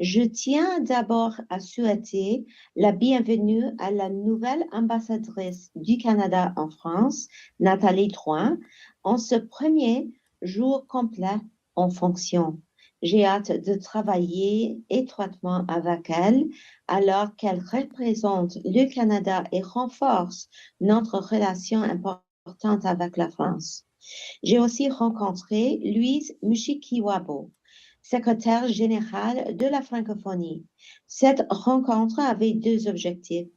Je tiens d'abord à souhaiter la bienvenue à la nouvelle ambassadrice du Canada en France, Nathalie Drouin, en ce premier jour complet en fonction. J'ai hâte de travailler étroitement avec elle alors qu'elle représente le Canada et renforce notre relation importante avec la France. J'ai aussi rencontré Louise Mushikiwabo, secrétaire générale de la Francophonie. Cette rencontre avait deux objectifs.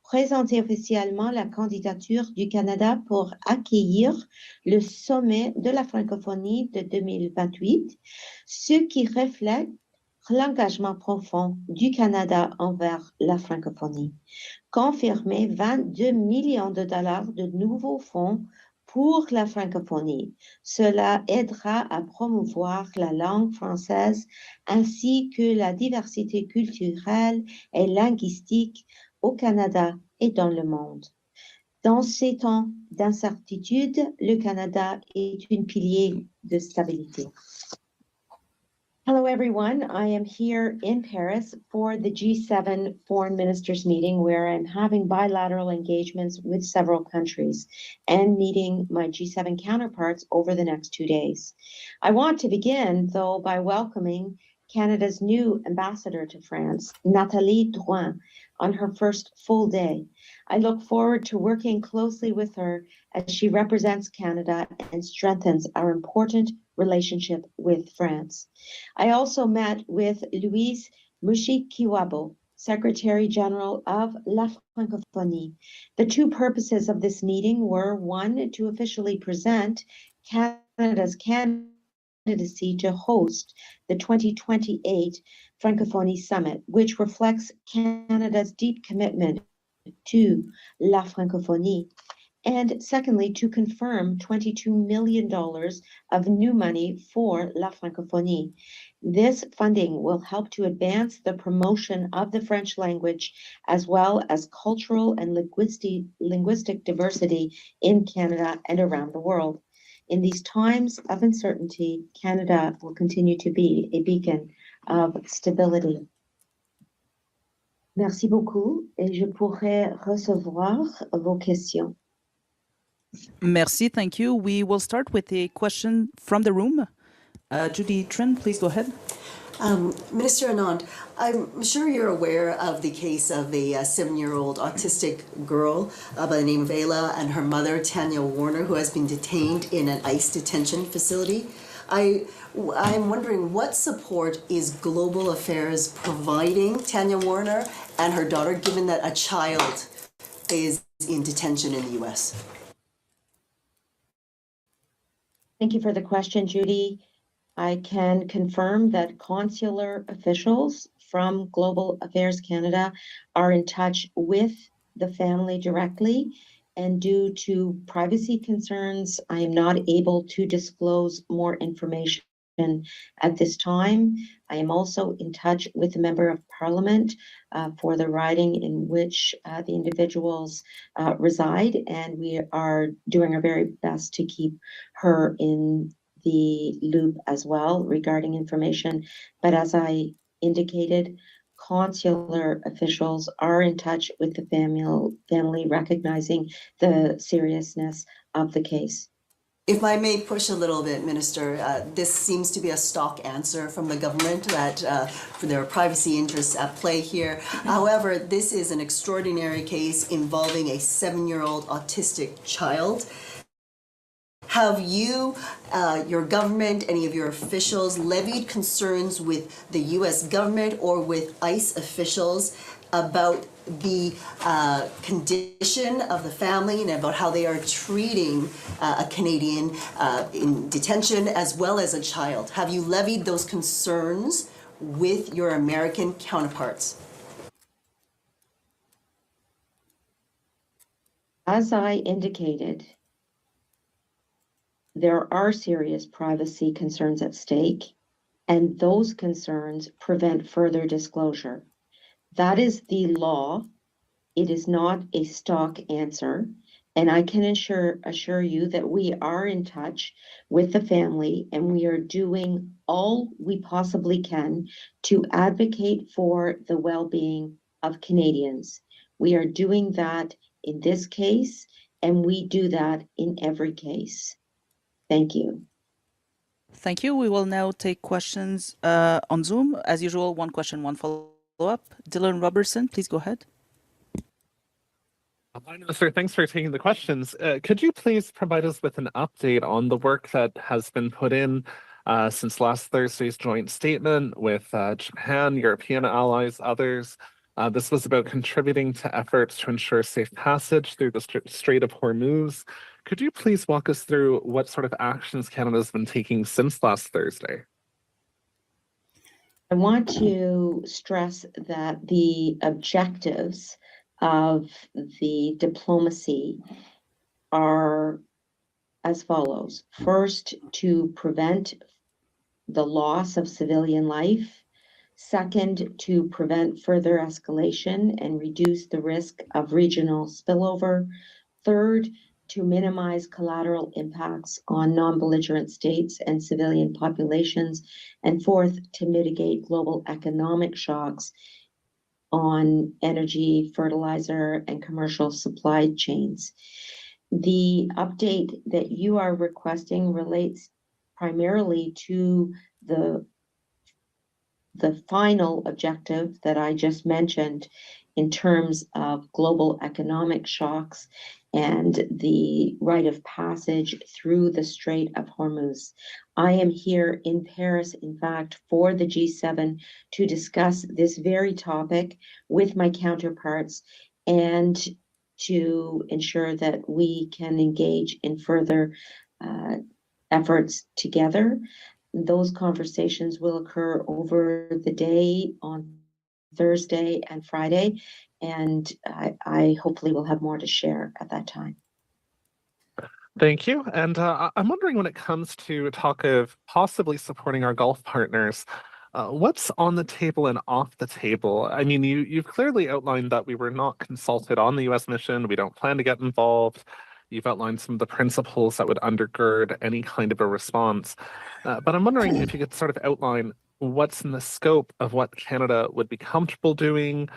Présenter officiellement la candidature du Canada pour accueillir le sommet de la Francophonie de 2028, ce qui reflète l'engagement profond du Canada envers la francophonie. Confirmer 22 millions de dollars de nouveaux fonds pour la francophonie. Cela aidera à promouvoir la langue française ainsi que la diversité culturelle et linguistique au Canada et dans le monde. Dans ces temps d'incertitude, le Canada est un pilier de stabilité. Hello, everyone. I am here in Paris for the G7 Foreign Ministers meeting, where I'm having bilateral engagements with several countries and meeting my G7 counterparts over the next 2 days. I want to begin, though, by welcoming Canada's new ambassador to France, Nathalie Drouin, on her first full day. I look forward to working closely with her as she represents Canada and strengthens our important relationship with France. I also met with Louise Mushikiwabo, Secretary General of La Francophonie. The two purposes of this meeting were, one, to officially present Canada's candidacy to host the 2028 Francophonie Summit, which reflects Canada's deep commitment to La Francophonie, and secondly, to confirm $22 million of new money for La Francophonie. This funding will help to advance the promotion of the French language as well as cultural and linguistic diversity in Canada and around the world. In these times of uncertainty, Canada will continue to be a beacon of stability. Merci beaucoup et je pourrais recevoir vos questions. Merci, thank you. We will start with a question from the room. Judy Trinh, please go ahead. Minister Anand, I'm sure you're aware of the case of a 7-year-old autistic girl by the name of Ayla and her mother, Tanya Warner, who has been detained in an ICE detention facility. I'm wondering, what support is Global Affairs providing Tanya Warner and her daughter, given that a child is in detention in the U.S.? Thank you for the question, Judy. I can confirm that consular officials from Global Affairs Canada are in touch with the family directly, and due to privacy concerns, I am not able to disclose more information at this time. I am also in touch with the Member of Parliament for the riding in which the individuals reside, and we are doing our very best to keep her in the loop as well regarding information. But as I indicated, consular officials are in touch with the family, recognizing the seriousness of the case. If I may push a little bit, Minister, this seems to be a stock answer from the government that there are privacy interests at play here. However, this is an extraordinary case involving a 7-year-old autistic child. Have you, your government, any of your officials levied concerns with the U.S. government or with ICE officials about the condition of the family and about how they are treating a Canadian in detention as well as a child? Have you levied those concerns with your American counterparts? As I indicated, there are serious privacy concerns at stake, and those concerns prevent further disclosure. That is the law. It is not a stock answer, And I can assure you that we are in touch with the family, and we are doing all we possibly can to advocate for the well-being of Canadians. We are doing that in this case, and we do that in every case. Thank you. Thank you. We will now take questions on Zoom. As usual, one question, one follow-up. Dylan Robertson, please go ahead. Hi, Minister. Thanks for taking the questions. Could you please provide us with an update on the work that has been put in since last Thursday's joint statement with Japan, European allies, others? This was about contributing to efforts to ensure safe passage through the Strait of Hormuz. Could you please walk us through what sort of actions Canada has been taking since last Thursday? I want to stress that the objectives of the diplomacy are as follows. First, to prevent the loss of civilian life. Second, to prevent further escalation and reduce the risk of regional spillover. Third, to minimize collateral impacts on non-belligerent states and civilian populations. And fourth, to mitigate global economic shocks on energy, fertilizer, and commercial supply chains. The update that you are requesting relates primarily to the final objective that I just mentioned in terms of global economic shocks and the rite of passage through the Strait of Hormuz. I am here in Paris, in fact, for the G7 to discuss this very topic with my counterparts and to ensure that we can engage in further efforts together. Those conversations will occur over the day on Thursday and Friday, and I hopefully will have more to share at that time. Thank you. And I'm wondering, when it comes to talk of possibly supporting our Gulf partners, what's on the table and off the table? I mean, you've clearly outlined that we were not consulted on the U.S. mission. We don't plan to get involved. You've outlined some of the principles that would undergird any kind of a response. But I'm wondering if you could sort of outline what's in the scope of what Canada would be comfortable doing,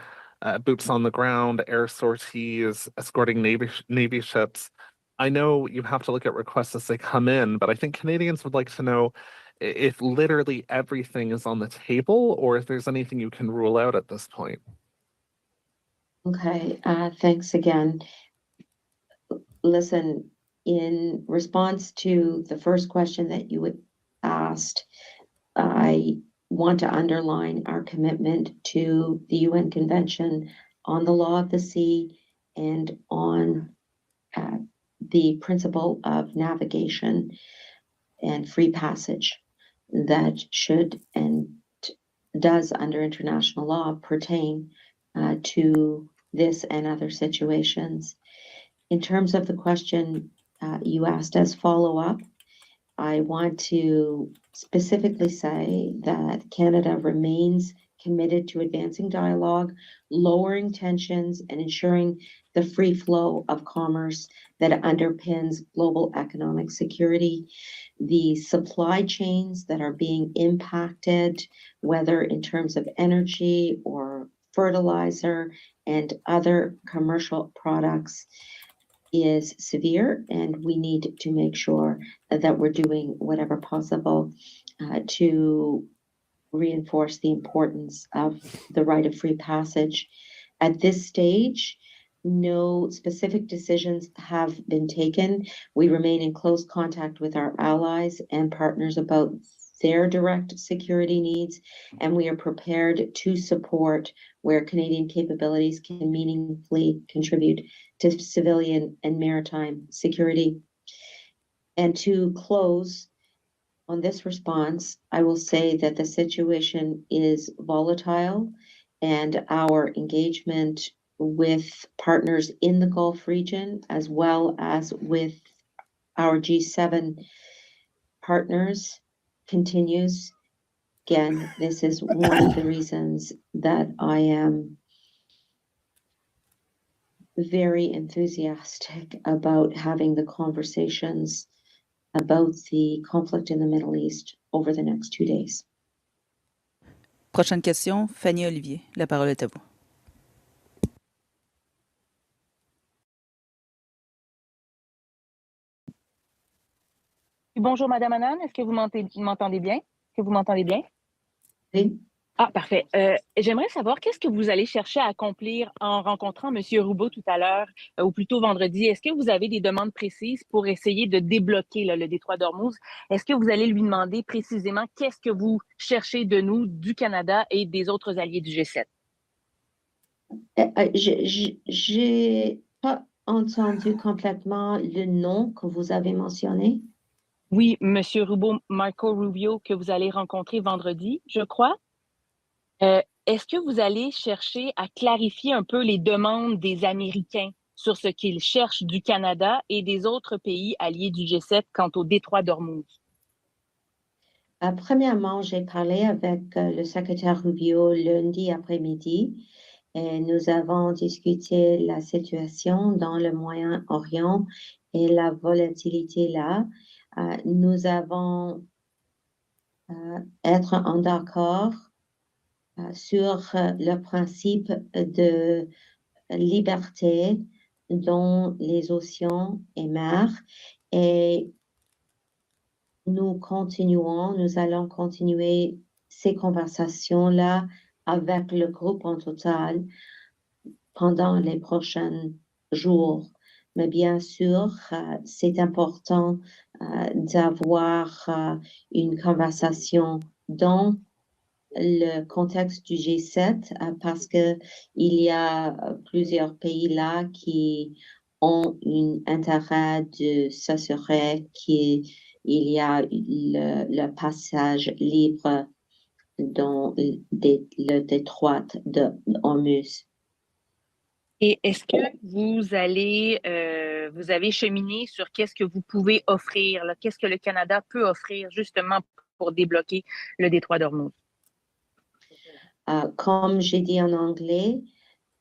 boots on the ground, air sorties, escorting Navy ships. I know you have to look at requests as they come in, but I think Canadians would like to know if literally everything is on the table or if there's anything you can rule out at this point. Okay, thanks again. Listen, in response to the first question that you asked, I want to underline our commitment to the UN Convention on the Law of the Sea and on the principle of navigation and free passage that should and does, under international law, pertain to this and other situations. In terms of the question you asked as follow-up, I want to specifically say that Canada remains committed to advancing dialogue, lowering tensions, and ensuring the free flow of commerce that underpins global economic security. The supply chains that are being impacted, whether in terms of energy or fertilizer and other commercial products, is severe, and we need to make sure that we're doing whatever possible to reinforce the importance of the right of free passage. At this stage, no specific decisions have been taken. We remain in close contact with our allies and partners about their direct security needs, and we are prepared to support where Canadian capabilities can meaningfully contribute to civilian and maritime security. And to close on this response, I will say that the situation is volatile, and our engagement with partners in the Gulf region, as well as with our G7 partners, continues. Again, this is one of the reasons that I am very enthusiastic about having the conversations about the conflict in the Middle East over the next 2 days. Prochaine question, Fanny Olivier. La parole est à vous. Bonjour, Madame Anand. Est-ce que vous m'entendez bien? Est-ce que vous m'entendez bien? Oui. Ah, parfait. J'aimerais savoir qu'est-ce que vous allez chercher à accomplir en rencontrant M. Roubaud tout à l'heure, ou plutôt vendredi. Est-ce que vous avez des demandes précises pour essayer de débloquer le détroit d'Ormuz? Est-ce que vous allez lui demander précisément qu'est-ce que vous cherchez de nous, du Canada et des autres alliés du G7? J'ai pas entendu complètement le nom que vous avez mentionné. Oui, M. Roubaud, Marco Rubio, que vous allez rencontrer vendredi, je crois. Est-ce que vous allez chercher à clarifier un peu les demandes des Américains sur ce qu'ils cherchent du Canada et des autres pays alliés du G7 quant au détroit d'Ormuz? Premièrement, j'ai parlé avec le secrétaire Rubio lundi après-midi et nous avons discuté la situation dans le Moyen-Orient et la volatilité là. Nous avons être en accord sur le principe de liberté dans les océans et mers et nous allons continuer ces conversations-là avec le groupe en total pendant les prochains jours. Mais bien sûr, c'est important d'avoir une conversation dans le contexte du G7 parce qu'il y a plusieurs pays là qui ont un intérêt de s'assurer qu'il y a le passage libre dans le détroit d'Ormuz. Et est-ce que vous avez cheminé sur qu'est-ce que vous pouvez offrir, là, qu'est-ce que le Canada peut offrir justement pour débloquer le détroit d'Ormuz? Comme j'ai dit en anglais,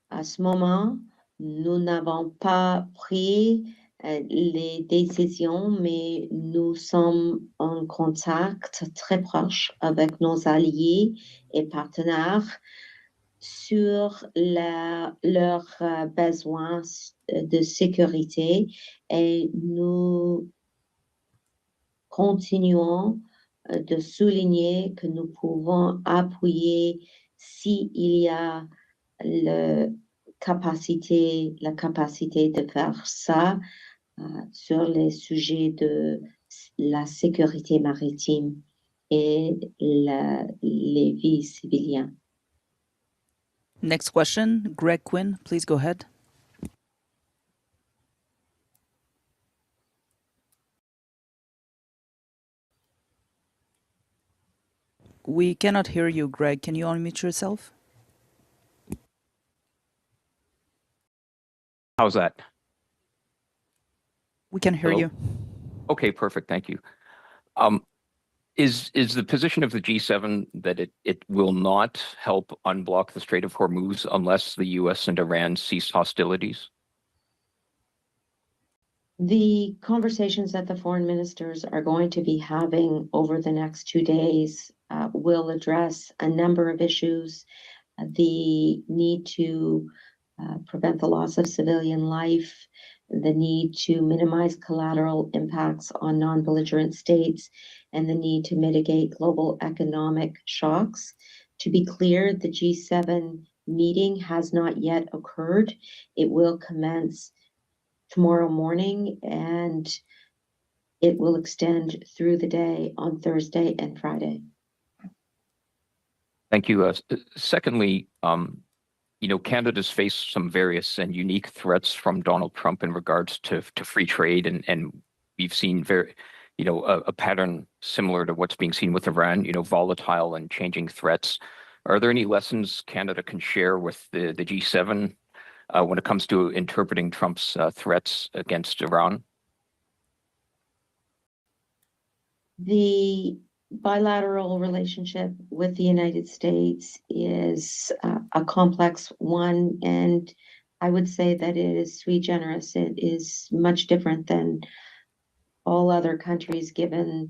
à ce moment, nous n'avons pas pris les décisions, mais nous sommes en contact très proche avec nos alliés et partenaires sur leurs besoins de sécurité et nous continuons de souligner que nous pouvons appuyer s'il y a la capacité de faire ça sur les sujets de la sécurité maritime et les vies civiliennes. Next question, Greg Quinn, please go ahead. We cannot hear you, Greg. Can you unmute yourself? How's that? We can hear Hello? you. Okay, perfect. Thank you. Is the position of the G7 that it will not help unblock the Strait of Hormuz unless the US and Iran cease hostilities? The conversations that the foreign ministers are going to be having over the next 2 days will address a number of issues. The need to prevent the loss of civilian life, the need to minimize collateral impacts on non-belligerent states, and the need to mitigate global economic shocks. To be clear, the G7 meeting has not yet occurred. It will commence tomorrow morning and it will extend through the day on Thursday and Friday. Thank you. Secondly, Canada's faced some various and unique threats from Donald Trump in regards to free trade, and we've seen a pattern similar to what's being seen with Iran, volatile and changing threats. Are there any lessons Canada can share with the G7 when it comes to interpreting Trump's threats against Iran? The bilateral relationship with the United States is a complex one, and I would say that it is sui generis. It is much different than all other countries, given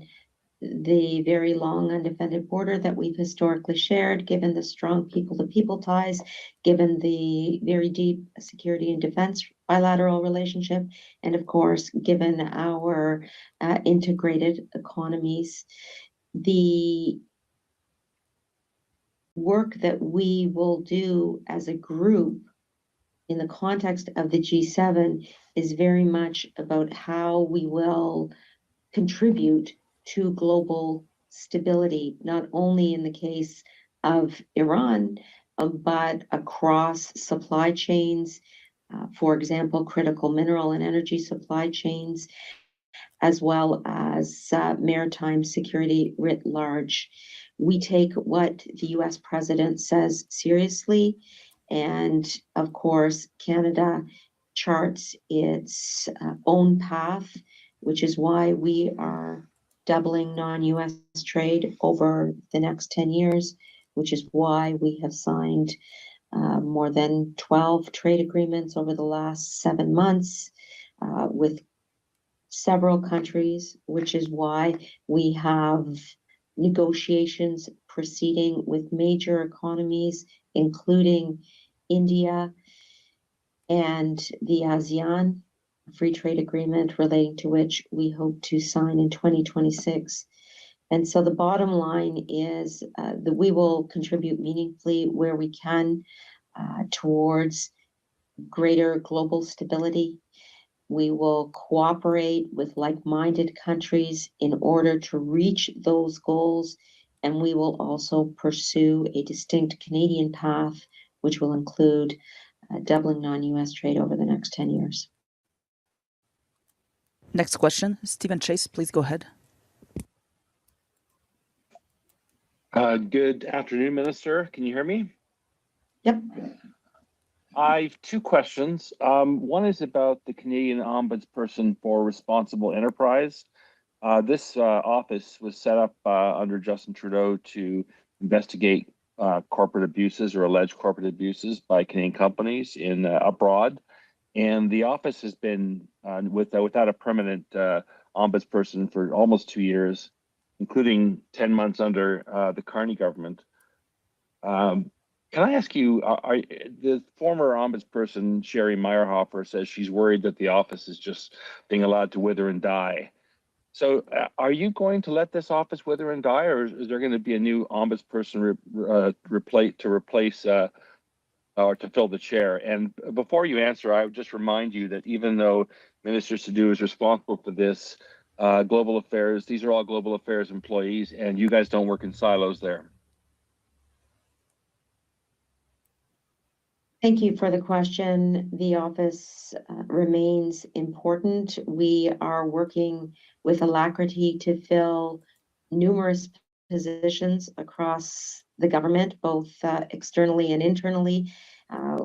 the very long undefended border that we've historically shared, given the strong people-to-people ties, given the very deep security and defense bilateral relationship, and of course, given our integrated economies. The work that we will do as a group in the context of the G7 is very much about how we will contribute to global stability, not only in the case of Iran, but across supply chains, for example, critical mineral and energy supply chains, as well as maritime security writ large. We take what the US president says seriously. And of course, Canada charts its own path, which is why we are doubling non-US trade over the next 10 years, which is why we have signed more than 12 trade agreements over the last 7 months with several countries, which is why we have negotiations proceeding with major economies, including India and the ASEAN free trade agreement, relating to which we hope to sign in 2026. And so the bottom line is that we will contribute meaningfully where we can towards greater global stability. We will cooperate with like-minded countries in order to reach those goals, and we will also pursue a distinct Canadian path, which will include doubling non-US trade over the next 10 years. Next question, Stephen Chase, please go ahead. Good afternoon, Minister. Can you hear me? Yep. I have two questions. One is about the Canadian Ombudsperson for Responsible Enterprise. This office was set up under Justin Trudeau to investigate corporate abuses or alleged corporate abuses by Canadian companies in abroad. And the office has been without a permanent ombudsperson for almost 2 years, including 10 months under the Carney government. Can I ask you, the former ombudsperson, Sherry Meyerhofer, says she's worried that the office is just being allowed to wither and die. So are you going to let this office wither and die, or is there going to be a new ombudsperson to replace or to fill the chair? And before you answer, I would just remind you that even though Minister Sadu is responsible for this, global affairs, these are all global affairs employees, and you guys don't work in silos there. Thank you for the question. The office remains important. We are working with alacrity to fill numerous positions across the government, both externally and internally,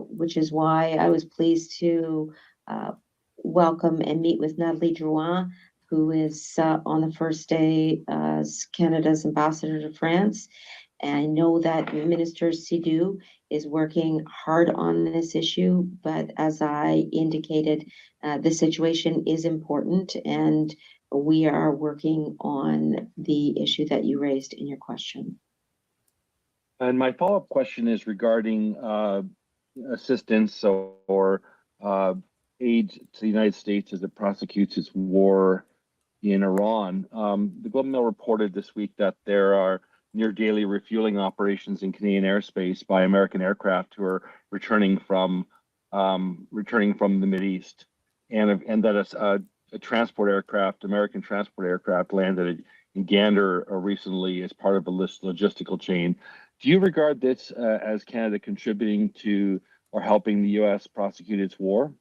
which is why I was pleased to welcome and meet with Nathalie Drouin, who is on the first day as Canada's ambassador to France. And I know that Minister Sadu is working hard on this issue, but as I indicated, the situation is important, and we are working on the issue that you raised in your question. And my follow-up question is regarding assistance or aid to the United States as it prosecutes its war in Iran. The Globe and Mail reported this week that there are near daily refueling operations in Canadian airspace by American aircraft who are returning from the Mideast, and that a transport aircraft, American transport aircraft, landed in Gander recently as part of a logistical chain. Do you regard this as Canada contributing to or helping the U.S. prosecute its war?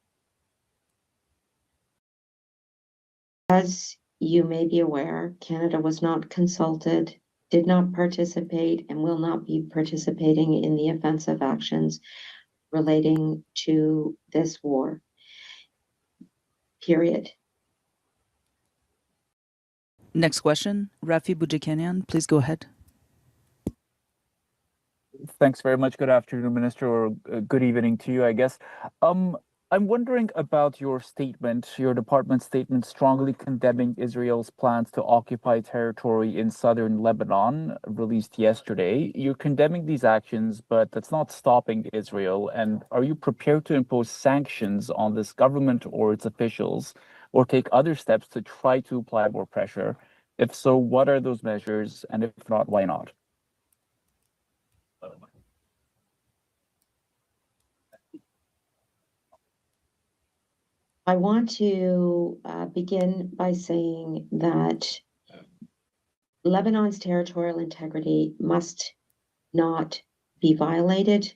As you may be aware, Canada was not consulted, did not participate, and will not be participating in the offensive actions relating to this war. Period. Next question, Rafi Boudjikanian, please go ahead. Thanks very much. Good afternoon, Minister, or good evening to you, I guess. I'm wondering about your statement, your department statement strongly condemning Israel's plans to occupy territory in southern Lebanon, released yesterday. You're condemning these actions, but that's not stopping Israel. And are you prepared to impose sanctions on this government or its officials, or take other steps to try to apply more pressure? If so, what are those measures? And if not, why not? I want to begin by saying that Lebanon's territorial integrity must not be violated,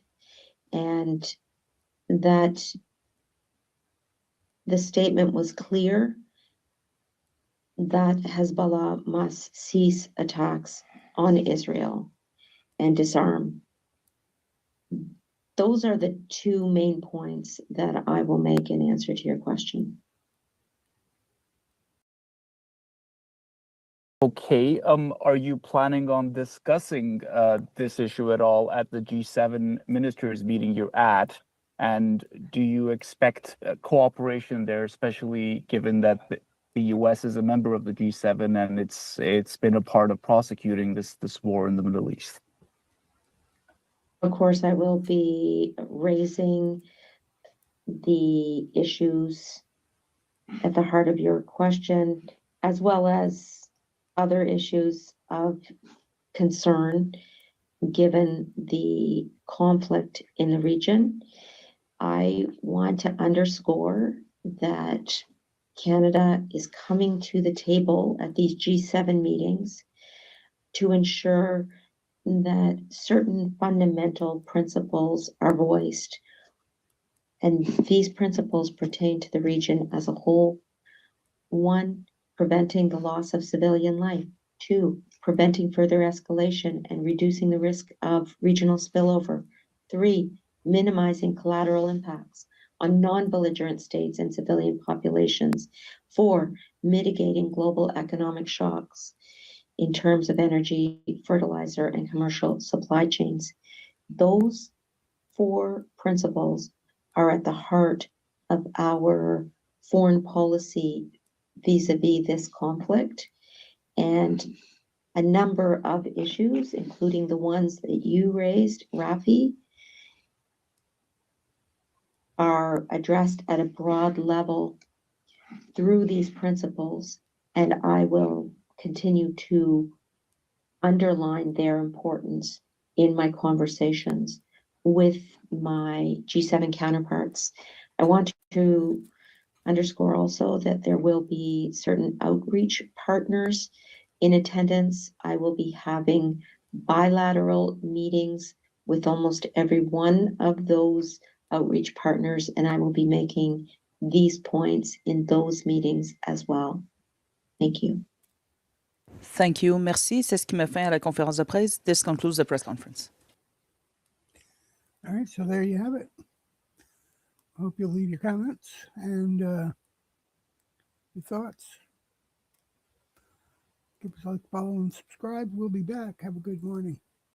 and that the statement was clear that Hezbollah must cease attacks on Israel and disarm. Those are the two main points that I will make in answer to your question. Okay. Are you planning on discussing this issue at all at the G7 ministers meeting you're at? And do you expect cooperation there, especially given that the US is a member of the G7 and it's been a part of prosecuting this war in the Middle East? Of course, I will be raising the issues at the heart of your question, as well as other issues of concern given the conflict in the region. I want to underscore that Canada is coming to the table at these G7 meetings to ensure that certain fundamental principles are voiced. And these principles pertain to the region as a whole. 1, preventing the loss of civilian life. 2, preventing further escalation and reducing the risk of regional spillover. 3, minimizing collateral impacts on non-belligerent states and civilian populations. 4, mitigating global economic shocks in terms of energy, fertilizer, and commercial supply chains. Those 4 principles are at the heart of our foreign policy vis-a-vis this conflict, and a number of issues, including the ones that you raised, Rafi, are addressed at a broad level through these principles, and I will continue to underline their importance in my conversations with my G7 counterparts. I want to underscore also that there will be certain outreach partners in attendance. I will be having bilateral meetings with almost every one of those outreach partners, and I will be making these points in those meetings as well. Thank you. Thank you. Merci. C'est ce qui met fin à la conférence de presse. This concludes the press conference. All right, so there you have it. I hope you'll leave your comments and your thoughts. Give us a like, follow, and subscribe. We'll be back. Have a good morning.